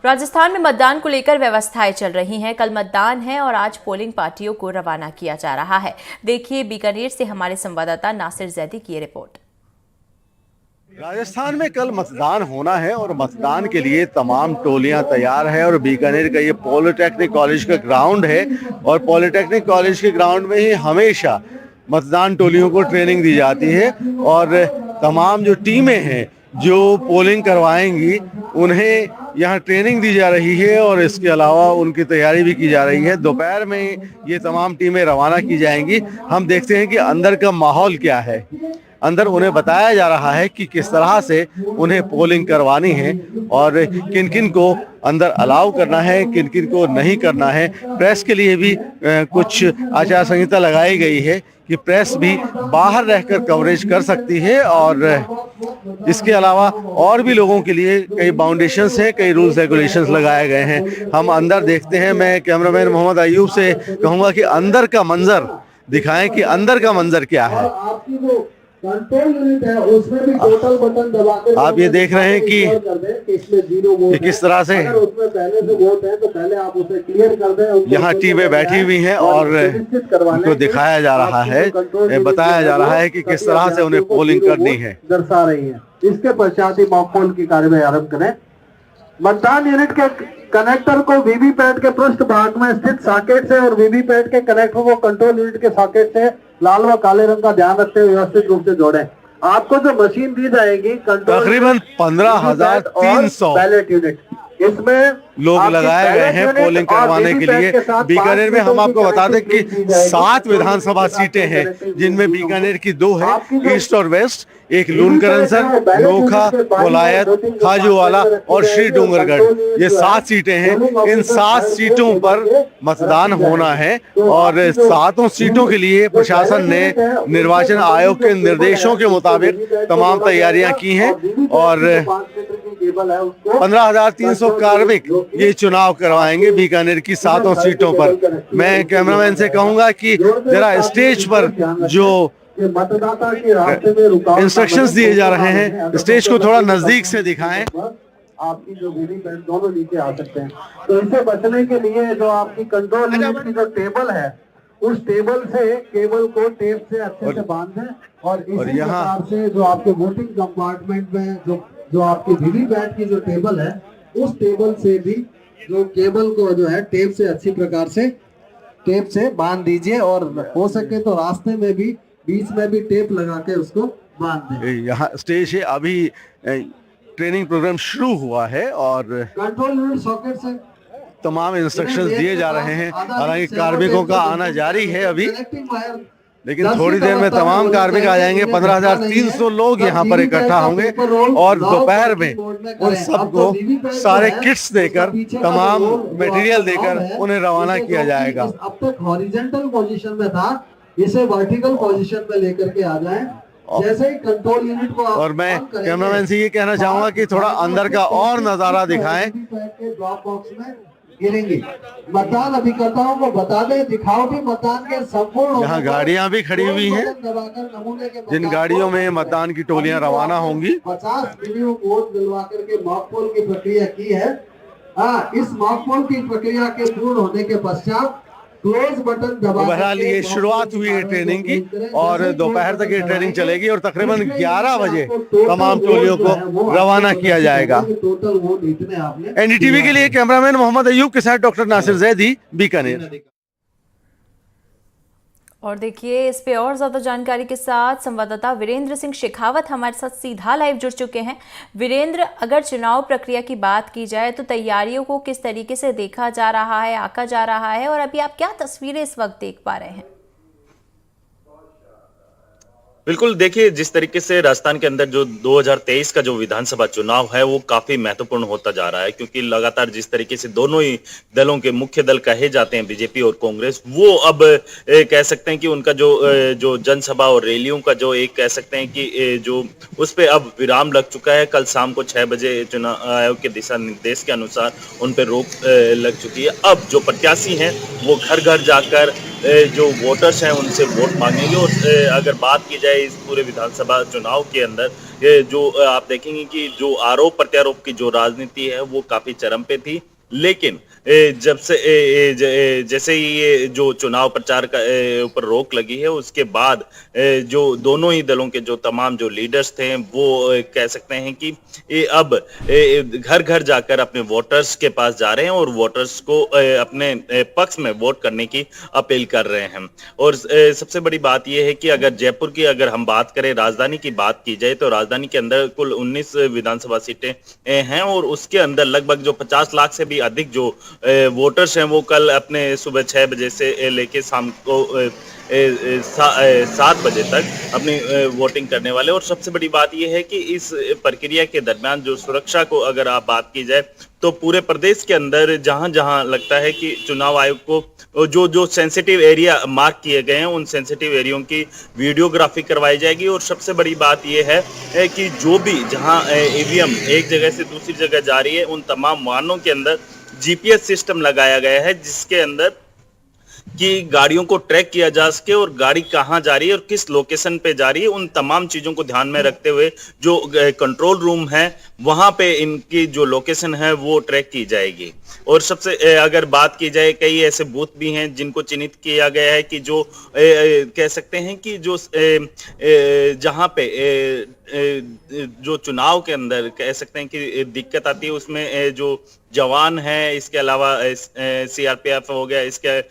राजस्थान में मतदान को लेकर व्यवस्थाएं चल रही हैं। कल मतदान है और आज पोलिंग पार्टियों को रवाना किया जा रहा है। देखिए बीकानेर से हमारे संवाददाता नासिर जैदी की रिपोर्ट। राजस्थान में कल मतदान होना है और मतदान के लिए तमाम टोलियां तैयार है और बीकानेर का ये पॉलिटेक्निक कॉलेज का ग्राउंड है और पॉलिटेक्निक कॉलेज के ग्राउंड में ही हमेशा मतदान टोलियों को ट्रेनिंग दी जाती है और तमाम जो टीमें हैं जो पोलिंग करवाएंगी उन्हें यहाँ ट्रेनिंग दी जा रही है और इसके अलावा उनकी तैयारी भी की जा रही है। दोपहर में ये तमाम टीमें रवाना की जाएंगी। हम देखते हैं कि अंदर का माहौल क्या है। अंदर उन्हें बताया जा रहा है कि किस तरह से उन्हें पोलिंग करवानी है और किन किन को अंदर अलाउ करना है, किन किन को नहीं करना है। प्रेस के लिए भी कुछ आचार संहिता लगाई गई है कि प्रेस भी बाहर रहकर कवरेज कर सकती है और इसके अलावा और भी लोगों के लिए कई बाउंडेशंस हैं, कई रूल्स रेगुलेशंस लगाए गए हैं। हम अंदर देखते हैं। मैं कैमरामैन मोहम्मद अयूब से कहूँगा कि अंदर का मंजर दिखाएं कि अंदर का मंजर क्या है। कंट्रोल यूनिट है उसमें भी टोटल बटन दबा के आप ये देख रहे हैं कि किस तरह से उसमें पहले से वोट है तो पहले आप उसे क्लियर कर दें। यहाँ टीमें बैठी हुई हैं और उनको दिखाया जा रहा है, बताया जा रहा है कि किस तरह से उन्हें पोलिंग करनी है, दर्शा रही है। इसके पश्चात ही मॉक पोल की कार्यवाही आरंभ करें। मतदान यूनिट के कनेक्टर को वीवीपैट के पृष्ठ भाग में स्थित सॉकेट से और वीवीपैट के कनेक्टर को कंट्रोल यूनिट के सॉकेट से लाल व काले रंग का ध्यान रखते हुए व्यवस्थित रूप से जोड़ें। आपको जो मशीन दी जाएगी तकरीबन 15,300 बैलेट यूनिट इसमें लोग लगाए गए हैं पोलिंग करवाने के लिए। बीकानेर में हम आपको बता दें कि 7 विधानसभा सीटें हैं जिनमें बीकानेर की 2 है, ईस्ट और वेस्ट। एक लूनकरनसर, नोखा, कोलायत, खाजूवाला और श्री डूंगरगढ़, ये 7 सीटें हैं। इन 7 सीटों पर मतदान होना है और 7 सीटों के लिए प्रशासन ने निर्वाचन आयोग के निर्देशों के मुताबिक तमाम तैयारियां की हैं और 15,300 कार्मिक ये चुनाव करवाएंगे बीकानेर की 7 सीटों पर। मैं कैमरामैन से कहूंगा कि जरा स्टेज पर जो मतदाता के रास्ते में रुकावट इंस्ट्रक्शंस दिए जा रहे हैं स्टेज को थोड़ा नजदीक से दिखाएं। आपकी जो वीवीपैट दोनों नीचे आ सकते हैं। तो इससे बचने के लिए जो आपकी कंट्रोल यूनिट की जो टेबल है उस टेबल से केबल को टेप से अच्छे से बांध दें और इसी प्रकार से जो आपके वोटिंग कंपार्टमेंट में जो आपकी वीवीपैट की जो टेबल है उस टेबल से भी जो केबल को जो है टेप से अच्छी प्रकार से टेप से बांध दीजिए और हो सके तो रास्ते में भी बीच में भी टेप लगा के उसको बांध दें। यहाँ स्टेज है, अभी ट्रेनिंग प्रोग्राम शुरू हुआ है और कंट्रोल यूनिट सॉकेट से तमाम इंस्ट्रक्शंस दिए जा रहे हैं। हालांकि कार्मिकों का आना जारी है अभी, लेकिन थोड़ी देर में तमाम कार्मिक आ जाएंगे। 15,300 लोग यहाँ पर इकट्ठा होंगे और दोपहर में उन सबको सारे किट्स देकर, तमाम मटेरियल देकर उन्हें रवाना किया जाएगा। अब तक हॉरिजॉन्टल पोजीशन में था, इसे वर्टिकल पोजीशन में लेकर के आ जाएं। जैसे ही कंट्रोल यूनिट को और मैं कैमरामैन से ये कहना चाहूंगा कि थोड़ा अंदर का और नजारा दिखाएं। ड्रॉप बॉक्स में गिरेंगे। मतदान अभिकर्ताओं को बता दें, दिखाओ कि मतदान के संपूर्ण यहाँ गाड़ियां भी खड़ी हुई हैं जिन गाड़ियों में मतदान की टोलियां रवाना होंगी। 50 मिलियन वोट दिलवा करके मॉक पोल की प्रक्रिया की है। इस मॉक पोल की प्रक्रिया के पूर्ण होने के पश्चात क्लोज बटन दबा। बहरहाल ये शुरुआत हुई है ट्रेनिंग की और दोपहर तक ये ट्रेनिंग चलेगी और तकरीबन 11 बजे तमाम टोलियों को रवाना किया जाएगा। एनडीटीवी के लिए कैमरामैन मोहम्मद अयूब के साथ डॉक्टर नासिर जैदी, बीकानेर। और देखिए इस पे और ज़्यादा जानकारी के साथ संवाददाता वीरेंद्र सिंह शेखावत हमारे साथ सीधा लाइव जुड़ चुके हैं। वीरेंद्र, अगर चुनाव प्रक्रिया की बात की जाए तो तैयारियों को किस तरीके से देखा जा रहा है, आंका जा रहा है और अभी आप क्या तस्वीरें इस वक्त देख पा रहे हैं? बिल्कुल, देखिए जिस तरीके से राजस्थान के अंदर जो 2023 का जो विधानसभा चुनाव है वो काफी महत्वपूर्ण होता जा रहा है, क्योंकि लगातार जिस तरीके से दोनों ही दलों के मुख्य दल कहे जाते हैं बीजेपी और कांग्रेस, वो अब कह सकते हैं कि उनका जो जनसभा और रैलियों का जो एक कह सकते हैं कि जो उस पर अब विराम लग चुका है। कल शाम को 6 बजे चुनाव आयोग के दिशा निर्देश के अनुसार उन पर रोक लग चुकी है। अब जो प्रत्याशी हैं वो घर घर जाकर जो वोटर्स हैं उनसे वोट मांगेंगे। और अगर बात की जाए इस पूरे विधानसभा चुनाव के अंदर, ये जो आप देखेंगे कि जो आरोप प्रत्यारोप की जो राजनीति है वो काफी चरम पे थी। लेकिन जब से जैसे ही ये जो चुनाव प्रचार का ऊपर रोक लगी है, उसके बाद जो दोनों ही दलों के जो तमाम जो लीडर्स थे वो कह सकते हैं कि ये अब घर घर जाकर अपने वोटर्स के पास जा रहे हैं और वोटर्स को अपने पक्ष में वोट करने की अपील कर रहे हैं। और सबसे बड़ी बात यह है कि अगर जयपुर की अगर हम बात करें, राजधानी की बात की जाए, तो राजधानी के अंदर कुल 19 विधानसभा सीटें हैं और उसके अंदर लगभग जो 50 लाख से भी अधिक जो वोटर्स हैं वो कल अपने सुबह 6 बजे से लेके शाम को 7 बजे तक अपनी वोटिंग करने वाले। और सबसे बड़ी बात यह है कि इस प्रक्रिया के दरमियान जो सुरक्षा को अगर आप बात की जाए, तो पूरे प्रदेश के अंदर जहां जहां लगता है कि चुनाव आयोग को जो जो सेंसिटिव एरिया मार्क किए गए हैं, उन सेंसिटिव एरियो की वीडियोग्राफी करवाई जाएगी। और सबसे बड़ी बात यह है कि जो भी जहां ईवीएम एक जगह से दूसरी जगह जा रही है, उन तमाम वाहनों के अंदर जीपीएस सिस्टम लगाया गया है, जिसके अंदर कि गाड़ियों को ट्रैक किया जा सके और गाड़ी कहां जा रही है और किस लोकेशन पे जा रही है, उन तमाम चीजों को ध्यान में रखते हुए जो कंट्रोल रूम है वहां पे इनकी जो लोकेशन है वो ट्रैक की जाएगी। और सबसे अगर बात की जाए, कई ऐसे बूथ भी हैं जिनको चिन्हित किया गया है कि जो कह सकते हैं कि जो जहां पे जो चुनाव के अंदर कह सकते हैं कि दिक्कत आती है, उसमें जो जवान है, इसके अलावा सीआरपीएफ हो गया, इसके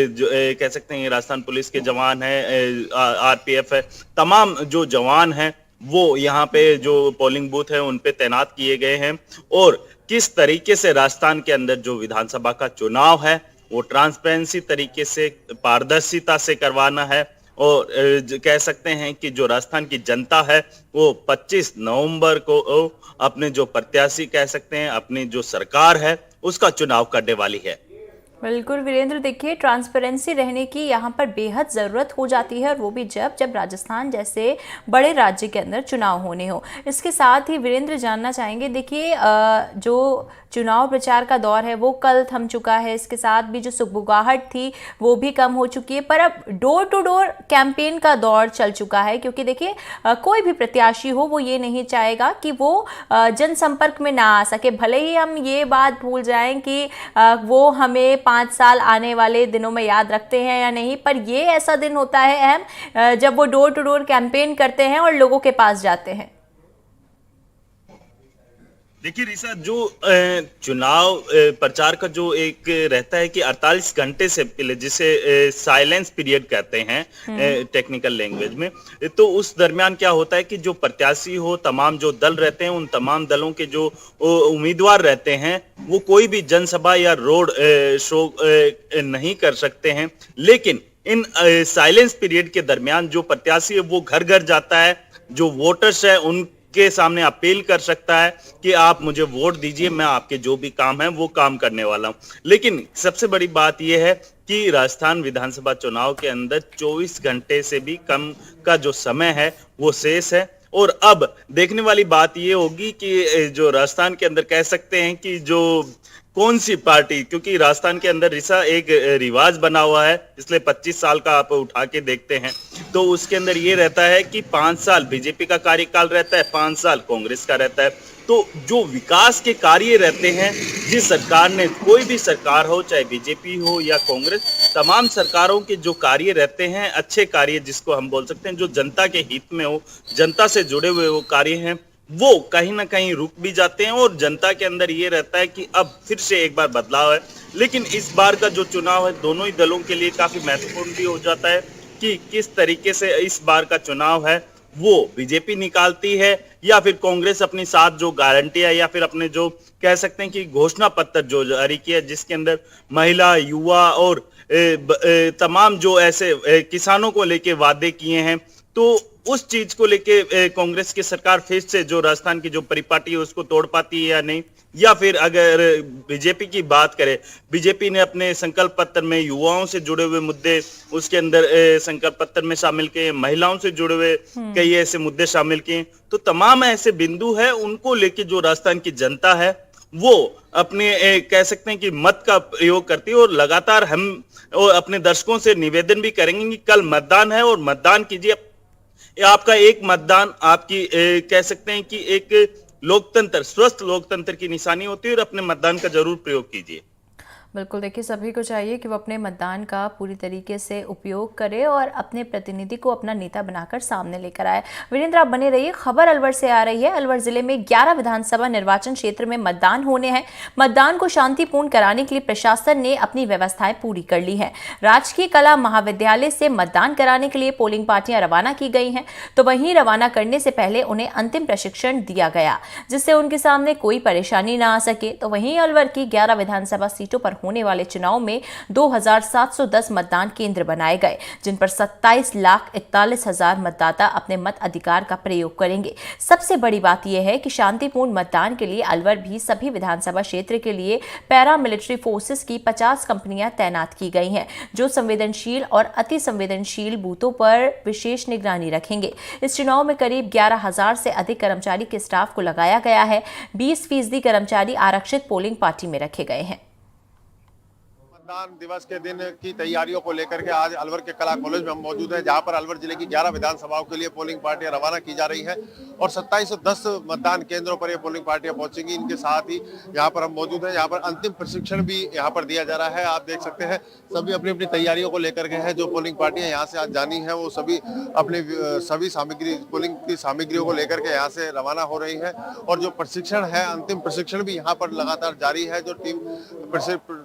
जो कह सकते हैं राजस्थान पुलिस के जवान है, आरपीएफ है, तमाम जो जवान हैं वो यहाँ पे जो पोलिंग बूथ है उन पे तैनात किए गए हैं। और किस तरीके से राजस्थान के अंदर जो विधानसभा का चुनाव है वो ट्रांसपेरेंसी तरीके से, पारदर्शिता से करवाना है। और कह सकते हैं कि जो राजस्थान की जनता है वो 25 नवंबर को अपने जो प्रत्याशी कह सकते हैं, अपनी जो सरकार है उसका चुनाव करने वाली है। बिल्कुल वीरेंद्र, देखिए ट्रांसपेरेंसी रहने की यहाँ पर बेहद ज़रूरत हो जाती है, और वो भी जब राजस्थान जैसे बड़े राज्य के अंदर चुनाव होने हो। इसके साथ ही वीरेंद्र जानना चाहेंगे, देखिए जो चुनाव प्रचार का दौर है वो कल थम चुका है, इसके साथ भी जो सुगबुगाहट थी वो भी कम हो चुकी है, पर अब डोर टू डोर कैंपेन का दौर चल चुका है। क्योंकि देखिए कोई भी प्रत्याशी हो वो ये नहीं चाहेगा कि वो जनसंपर्क में ना आ सके, भले ही हम ये बात भूल जाएं कि वो हमें 5 साल आने वाले दिनों में याद रखते हैं या नहीं, पर ये ऐसा दिन होता है अहम जब वो डोर टू डोर कैंपेन करते हैं और लोगों के पास जाते हैं। देखिए रिसा, जो चुनाव प्रचार का जो एक रहता है कि 48 घंटे से पहले, जिसे साइलेंस पीरियड कहते हैं टेक्निकल लैंग्वेज में, तो उस दरमियान क्या होता है कि जो प्रत्याशी हो, तमाम जो दल रहते हैं, उन तमाम दलों के जो उम्मीदवार रहते हैं वो कोई भी जनसभा या रोड शो नहीं कर सकते हैं। लेकिन इन साइलेंस पीरियड के दरमियान जो प्रत्याशी है वो घर घर जाता है, जो वोटर्स है उन के सामने अपील कर सकता है कि आप मुझे वोट दीजिए, मैं आपके जो भी काम है वो काम करने वाला हूं। लेकिन सबसे बड़ी बात यह है कि राजस्थान विधानसभा चुनाव के अंदर 24 घंटे से भी कम का जो समय है वो शेष है। और अब देखने वाली बात ये होगी कि जो राजस्थान के अंदर कह सकते हैं कि जो कौन सी पार्टी, क्योंकि राजस्थान के अंदर रिसा एक रिवाज बना हुआ है, इसलिए 25 साल का आप उठा के देखते हैं तो उसके अंदर ये रहता है कि 5 साल बीजेपी का कार्यकाल रहता है, 5 साल कांग्रेस का रहता है। तो जो विकास के कार्य रहते हैं, जिस सरकार ने, कोई भी सरकार हो, चाहे बीजेपी हो या कांग्रेस, तमाम सरकारों के जो कार्य रहते हैं, अच्छे कार्य जिसको हम बोल सकते हैं, जो जनता के हित में हो, जनता से जुड़े हुए वो कार्य हैं, वो कहीं ना कहीं रुक भी जाते हैं। और जनता के अंदर ये रहता है कि अब फिर से एक बार बदलाव है। लेकिन इस बार का जो चुनाव है दोनों ही दलों के लिए काफी महत्वपूर्ण भी हो जाता है कि किस तरीके से इस बार का चुनाव है वो बीजेपी निकालती है या फिर कांग्रेस अपनी साथ जो गारंटी है या फिर अपने जो कह सकते हैं कि घोषणा पत्र जो जारी किया, जिसके अंदर महिला, युवा और तमाम जो ऐसे किसानों को लेके वादे किए हैं, तो उस चीज को लेके कांग्रेस की सरकार फिर से जो राजस्थान की जो परिपाटी है उसको तोड़ पाती है या नहीं। या फिर अगर बीजेपी की बात करें, बीजेपी ने अपने संकल्प पत्र में युवाओं से जुड़े हुए मुद्दे उसके अंदर संकल्प पत्र में शामिल किए, महिलाओं से जुड़े हुए कई ऐसे मुद्दे शामिल किए। तो तमाम ऐसे बिंदु है, उनको लेके जो राजस्थान की जनता है वो अपने कह सकते हैं कि मत का प्रयोग करती है। और लगातार हम अपने दर्शकों से निवेदन भी करेंगे कि कल मतदान है और मतदान कीजिए। आपका एक मतदान आपकी कह सकते हैं कि एक लोकतंत्र, स्वस्थ लोकतंत्र की निशानी होती है और अपने मतदान का जरूर प्रयोग कीजिए। बिल्कुल, देखिए सभी को चाहिए कि वो अपने मतदान का पूरी तरीके से उपयोग करे और अपने प्रतिनिधि को अपना नेता बनाकर सामने लेकर आए। वीरेंद्र, आप बने रहिए। खबर अलवर से आ रही है। अलवर जिले में 11 विधानसभा निर्वाचन क्षेत्र में मतदान होने हैं। मतदान को शांतिपूर्ण कराने के लिए प्रशासन ने अपनी व्यवस्थाएं पूरी कर ली है। राजकीय कला महाविद्यालय से मतदान कराने के लिए पोलिंग पार्टियां रवाना की गई हैं, तो वहीं रवाना करने से पहले उन्हें अंतिम प्रशिक्षण दिया गया, जिससे उनके सामने कोई परेशानी ना आ सके। तो वहीं अलवर की 11 विधानसभा सीटों पर होने वाले चुनाव में 2710 मतदान केंद्र बनाए गए, जिन पर 27,41,000 मतदाता अपने मत अधिकार का प्रयोग करेंगे। सबसे बड़ी बात यह है कि शांतिपूर्ण मतदान के लिए अलवर भी सभी विधानसभा क्षेत्र के लिए पैरामिलिट्री फोर्सेस की 50 कंपनियां तैनात की गई हैं, जो संवेदनशील और अति संवेदनशील बूथों पर विशेष निगरानी रखेंगे। इस चुनाव में करीब 11,000 से अधिक कर्मचारी के स्टाफ को लगाया गया है। 20% कर्मचारी आरक्षित पोलिंग पार्टी में रखे गए हैं। मतदान दिवस के दिन की तैयारियों को लेकर के आज अलवर के कला कॉलेज में हम मौजूद हैं, जहां पर अलवर जिले की 11 विधानसभाओं के लिए पोलिंग पार्टियां रवाना की जा रही हैं और 2710 मतदान केंद्रों पर ये पोलिंग पार्टियां पहुंचेंगी। इनके साथ ही यहां पर हम मौजूद हैं, यहाँ पर अंतिम प्रशिक्षण भी यहां पर दिया जा रहा है। आप देख सकते हैं सभी अपनी अपनी तैयारियों को लेकर के हैं। जो पोलिंग पार्टियां यहाँ से आज जानी है वो सभी अपनी सभी सामग्री, पोलिंग की सामग्रियों को लेकर के यहाँ से रवाना हो रही है। और जो प्रशिक्षण है, अंतिम प्रशिक्षण भी यहाँ पर लगातार जारी है। जो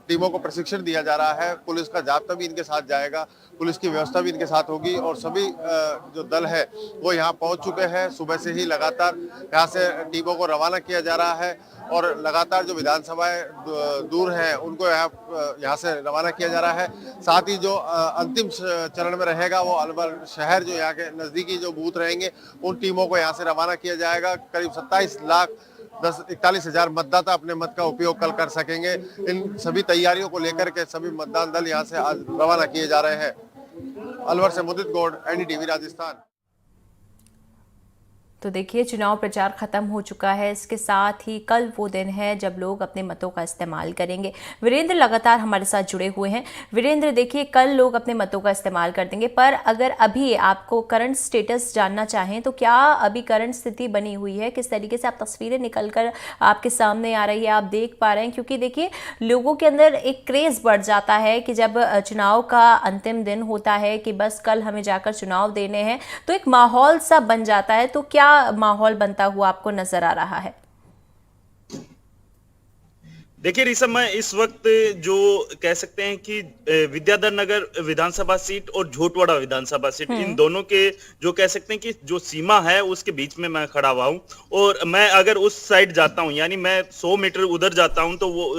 टीमों को प्रशिक्षण दिया जा रहा है, पुलिस का जाब्ता भी इनके साथ जाएगा, पुलिस की व्यवस्था भी इनके साथ होगी और सभी जो दल है वो यहाँ पहुंच चुके हैं। सुबह से ही लगातार यहाँ से टीमों को रवाना किया जा रहा है और लगातार जो विधानसभाएं दूर हैं उनको यहाँ से रवाना किया जा रहा है। साथ ही जो अंतिम चरण में रहेगा वो अलवर शहर, जो यहाँ के नजदीकी जो बूथ रहेंगे उन टीमों को यहाँ से रवाना किया जाएगा। करीब 27,41,000 मतदाता अपने मत का उपयोग कल कर सकेंगे। इन सभी तैयारियों को लेकर के सभी मतदान दल यहाँ से आज रवाना किए जा रहे हैं। अलवर से मुदित गौड़, एनडीटीवी राजस्थान। तो देखिए, चुनाव प्रचार खत्म हो चुका है। इसके साथ ही कल वो दिन है जब लोग अपने मतों का इस्तेमाल करेंगे। वीरेंद्र लगातार हमारे साथ जुड़े हुए हैं। वीरेंद्र, देखिए कल लोग अपने मतों का इस्तेमाल कर देंगे, पर अगर अभी आपको करंट स्टेटस जानना चाहें तो क्या अभी करंट स्थिति बनी हुई है? किस तरीके से आप तस्वीरें निकल कर आपके सामने आ रही है, आप देख पा रहे हैं? क्योंकि देखिए लोगों के अंदर एक क्रेज़ बढ़ जाता है कि जब चुनाव का अंतिम दिन होता है कि बस कल हमें जाकर चुनाव देने हैं, तो एक माहौल सा बन जाता है। तो क्या माहौल बनता हुआ आपको नजर आ रहा है? देखिए ऋषभ, मैं इस वक्त जो कह सकते हैं कि विद्याधर नगर विधानसभा सीट और झोटवाड़ा विधानसभा सीट, इन दोनों के जो कह सकते हैं कि जो सीमा है उसके बीच में मैं खड़ा हुआ हूं। और मैं अगर उस साइड जाता हूं, यानी मैं 100 मीटर उधर जाता हूं, तो वो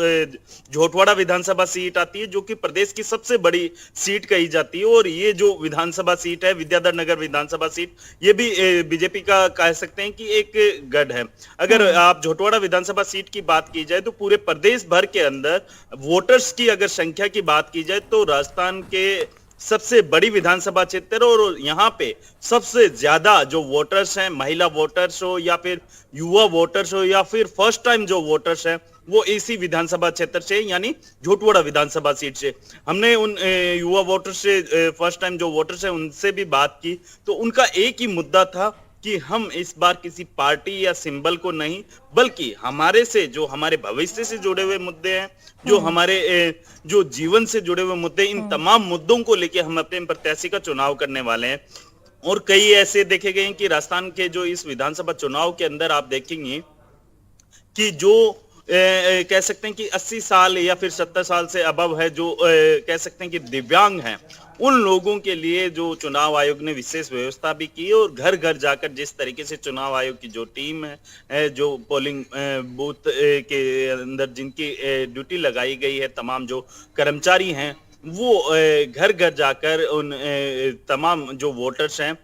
झोटवाड़ा विधानसभा सीट आती है, जो कि प्रदेश की सबसे बड़ी सीट कही जाती है। और ये जो विधानसभा सीट है, विद्याधर नगर विधानसभा सीट, ये भी बीजेपी का कह सकते हैं कि एक गढ़ है। अगर आप झोटवाड़ा विधानसभा सीट की बात की जाए तो पूरे प्रदेश भर के अंदर वोटर्स की अगर संख्या की बात की जाए तो राजस्थान के सबसे बड़ी विधानसभा क्षेत्र, और यहाँ पे सबसे ज्यादा जो वोटर्स हैं, महिला वोटर्स हो या फिर युवा वोटर्स हो या फिर फर्स्ट टाइम जो वोटर्स हैं, वो इसी विधानसभा क्षेत्र से यानी झोटवाड़ा विधानसभा सीट से। हमने उन युवा वोटर्स से, फर्स्ट टाइम जो वोटर्स हैं, उनसे भी बात की तो उनका एक ही मुद्दा था कि हम इस बार किसी पार्टी या सिंबल को नहीं, बल्कि हमारे से जो हमारे भविष्य से जुड़े हुए मुद्दे हैं, जो हमारे जो जीवन से जुड़े हुए मुद्दे, इन तमाम मुद्दों को लेकर हम अपने प्रत्याशी का चुनाव करने वाले हैं। और कई ऐसे देखे गए हैं कि राजस्थान के जो इस विधानसभा चुनाव के अंदर आप देखेंगे कि जो कह सकते हैं कि 80 साल या फिर 70 साल से अबव है, जो कह सकते हैं कि दिव्यांग हैं, उन लोगों के लिए जो चुनाव आयोग ने विशेष व्यवस्था भी की और घर घर जाकर जिस तरीके से चुनाव आयोग की जो टीम है, जो पोलिंग बूथ के अंदर जिनकी ड्यूटी लगाई गई है, तमाम जो कर्मचारी हैं, वो घर घर जाकर उन तमाम जो वोटर्स हैं,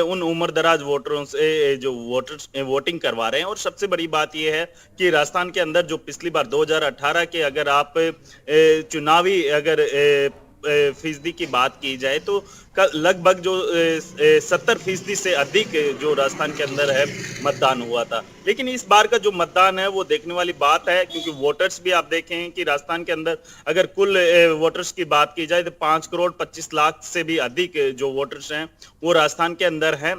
उन उम्रदराज वोटरों से जो वोटर्स वोटिंग करवा रहे हैं। और सबसे बड़ी बात यह है कि राजस्थान के अंदर जो पिछली बार 2018 के अगर आप चुनावी अगर फीसदी की बात की जाए तो लगभग जो 70% से अधिक जो राजस्थान के अंदर है मतदान हुआ था। लेकिन इस बार का जो मतदान है वो देखने वाली बात है, क्योंकि वोटर्स भी आप देखें कि राजस्थान के अंदर अगर कुल वोटर्स की बात की जाए तो 5,25,00,000 से भी अधिक जो वोटर्स हैं वो राजस्थान के अंदर हैं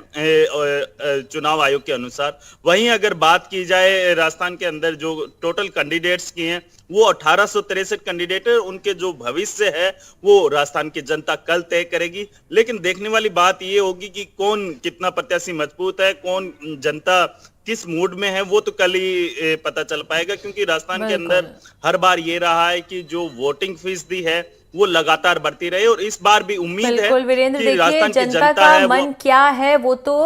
चुनाव आयोग के अनुसार। वहीं अगर बात की जाए राजस्थान के अंदर जो टोटल कैंडिडेट्स की हैं वो 1863 कैंडिडेट है, उनके जो भविष्य है वो राजस्थान की जनता कल तय करेगी। लेकिन देखने वाली बात ये होगी कि कौन कितना प्रत्याशी मजबूत है, कौन जनता किस मूड में है, वो तो कल ही पता चल पाएगा। क्योंकि राजस्थान के अंदर हर बार ये रहा है कि जो वोटिंग फीसदी है वो लगातार बढ़ती रहे, और इस बार भी उम्मीद है बिल्कुल वीरेंद्र, कि देखिए राजस्थान की जनता जनता का है मन क्या है वो तो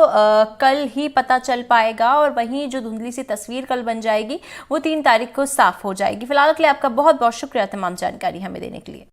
कल ही पता चल पाएगा, और वहीं जो धुंधली सी तस्वीर कल बन जाएगी वो 3 तारीख को साफ हो जाएगी। फिलहाल के लिए आपका बहुत बहुत शुक्रिया तमाम जानकारी हमें देने के लिए।